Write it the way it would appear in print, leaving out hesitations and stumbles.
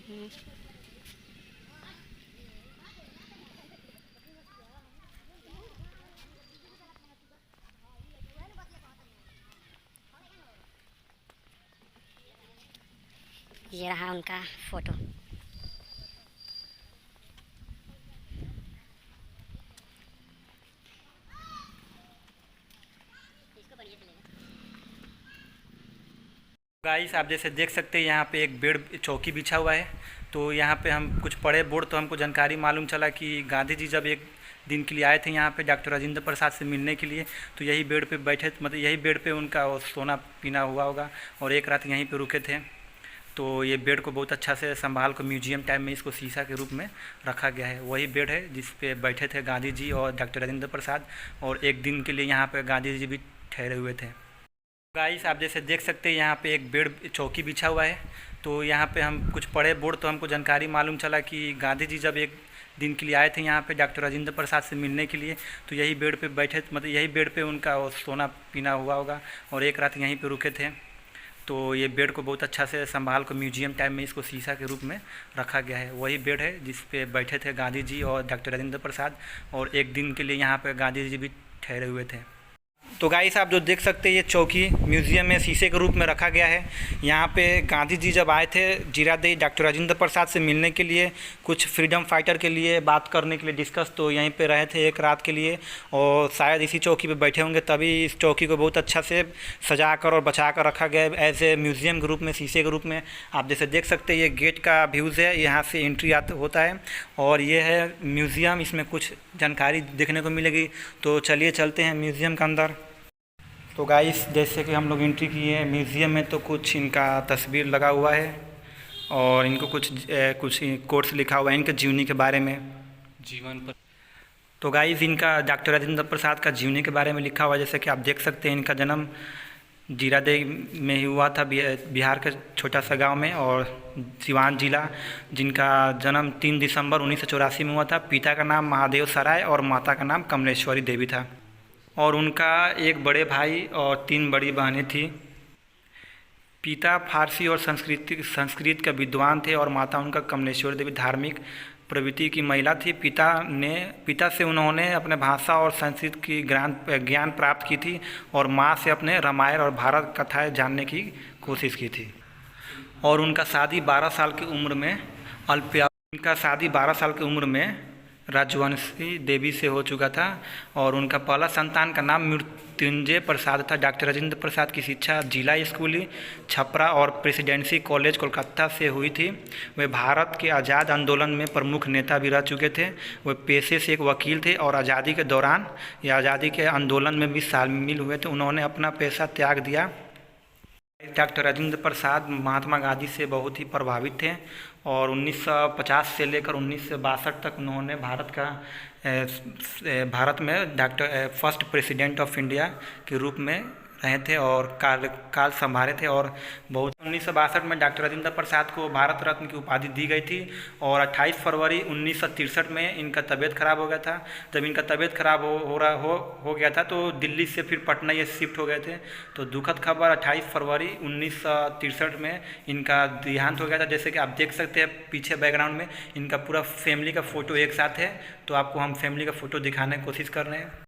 ये रहा उनका फोटो। गाइस आप जैसे देख सकते हैं यहाँ पे एक बेड चौकी बिछा हुआ है। तो यहाँ पे हम कुछ पढ़े बोर्ड तो हमको जानकारी मालूम चला कि गांधी जी जब एक दिन के लिए आए थे यहाँ पे डॉक्टर राजेंद्र प्रसाद से मिलने के लिए, तो यही बेड पे बैठे, मतलब यही बेड पे उनका वो सोना पीना हुआ होगा और एक रात यहीं पे रुके थे। तो ये बेड को बहुत अच्छा से संभाल कर म्यूजियम टाइप में इसको शीशा के रूप में रखा गया है। वही बेड है जिस पे बैठे थे गांधी जी और डॉक्टर राजेंद्र प्रसाद, और एक दिन के लिए यहाँ पे गांधी जी भी ठहरे हुए थे। गाइस आप जैसे देख सकते हैं यहाँ पे एक बेड चौकी बिछा हुआ है। तो यहाँ पे हम कुछ पढ़े बोर्ड तो हमको जानकारी मालूम चला कि गांधी जी जब एक दिन के लिए आए थे यहाँ पे डॉक्टर राजेंद्र प्रसाद से मिलने के लिए, तो यही बेड पे बैठे, मतलब यही बेड पे उनका वो सोना पीना हुआ होगा और एक रात यहीं पे रुके थे। तो ये बेड को बहुत अच्छा से संभाल कर म्यूजियम टाइप में इसको शीशा के रूप में रखा गया है। वही बेड है जिस पे बैठे थे गांधी जी और डॉक्टर राजेंद्र प्रसाद, और एक दिन के लिए यहाँ पे गांधी जी भी ठहरे हुए थे। तो गाइस आप जो देख सकते हैं ये चौकी म्यूज़ियम में शीशे के रूप में रखा गया है। यहाँ पे गांधी जी जब आए थे जीरादेई डॉक्टर राजेंद्र प्रसाद से मिलने के लिए, कुछ फ्रीडम फाइटर के लिए बात करने के लिए डिस्कस, तो यहीं पे रहे थे एक रात के लिए और शायद इसी चौकी पे बैठे होंगे, तभी इस चौकी को बहुत अच्छा से सजा कर और बचा कर रखा गया है एज ए म्यूज़ियम के रूप में, शीशे के रूप में। आप जैसे देख सकते हैं ये गेट का व्यूज़ है, यहाँ से एंट्री होता है और ये है म्यूज़ियम। इसमें कुछ जानकारी देखने को मिलेगी, तो चलिए चलते हैं म्यूज़ियम के अंदर। तो गाइस जैसे कि हम लोग एंट्री किए हैं म्यूज़ियम में, तो कुछ इनका तस्वीर लगा हुआ है और इनको कुछ कोट्स लिखा हुआ है इनके जीवनी के बारे में, जीवन पर। तो गाइस इनका डॉक्टर राजेंद्र प्रसाद का जीवनी के बारे में लिखा हुआ है। जैसे कि आप देख सकते हैं इनका जन्म जीरादेई में ही हुआ था, बिहार के छोटा सा गांव में, और सिवान जिला, जिनका जन्म 3 दिसंबर 1984 में हुआ था। पिता का नाम महादेव सराय और माता का नाम कमलेश्वरी देवी था, और उनका एक बड़े भाई और 3 बड़ी बहनें थी। पिता फारसी और संस्कृत का विद्वान थे और माता उनका कमलेश्वरी देवी धार्मिक प्रवृत्ति की महिला थी। पिता से उन्होंने अपने भाषा और संस्कृत की ज्ञान प्राप्त की थी, और माँ से अपने रामायण और भारत कथाएं जानने की कोशिश की थी। और उनका शादी 12 साल की उम्र में उनका शादी 12 साल की उम्र में राजवंशी देवी से हो चुका था, और उनका पहला संतान का नाम मृत्युंजय प्रसाद था। डॉक्टर राजेंद्र प्रसाद की शिक्षा जिला स्कूली छपरा और प्रेसिडेंसी कॉलेज कोलकाता से हुई थी। वे भारत के आज़ाद आंदोलन में प्रमुख नेता भी रह चुके थे। वे पेशे से एक वकील थे और आज़ादी के दौरान या आज़ादी के आंदोलन में भी शामिल हुए थे। उन्होंने अपना पेशा त्याग दिया। डॉक्टर राजेंद्र प्रसाद महात्मा गांधी से बहुत ही प्रभावित थे, और 1950 से लेकर 1962 तक उन्होंने भारत में फर्स्ट प्रेसिडेंट ऑफ इंडिया के रूप में रहे थे और कार्यकाल संभाले थे। और बहुत 1962 में डॉक्टर राजेंद्र प्रसाद को भारत रत्न की उपाधि दी गई थी, और 28 फरवरी 1963 में इनका तबीयत खराब हो गया था। जब इनका तबीयत खराब हो गया था तो दिल्ली से फिर पटना ये शिफ्ट हो गए थे। तो दुखद खबर 28 फरवरी 1963 में इनका देहांत हो गया था। जैसे कि आप देख सकते हैं पीछे बैकग्राउंड में इनका पूरा फैमिली का फ़ोटो एक साथ है, तो आपको हम फैमिली का फ़ोटो दिखाने की कोशिश कर रहे हैं।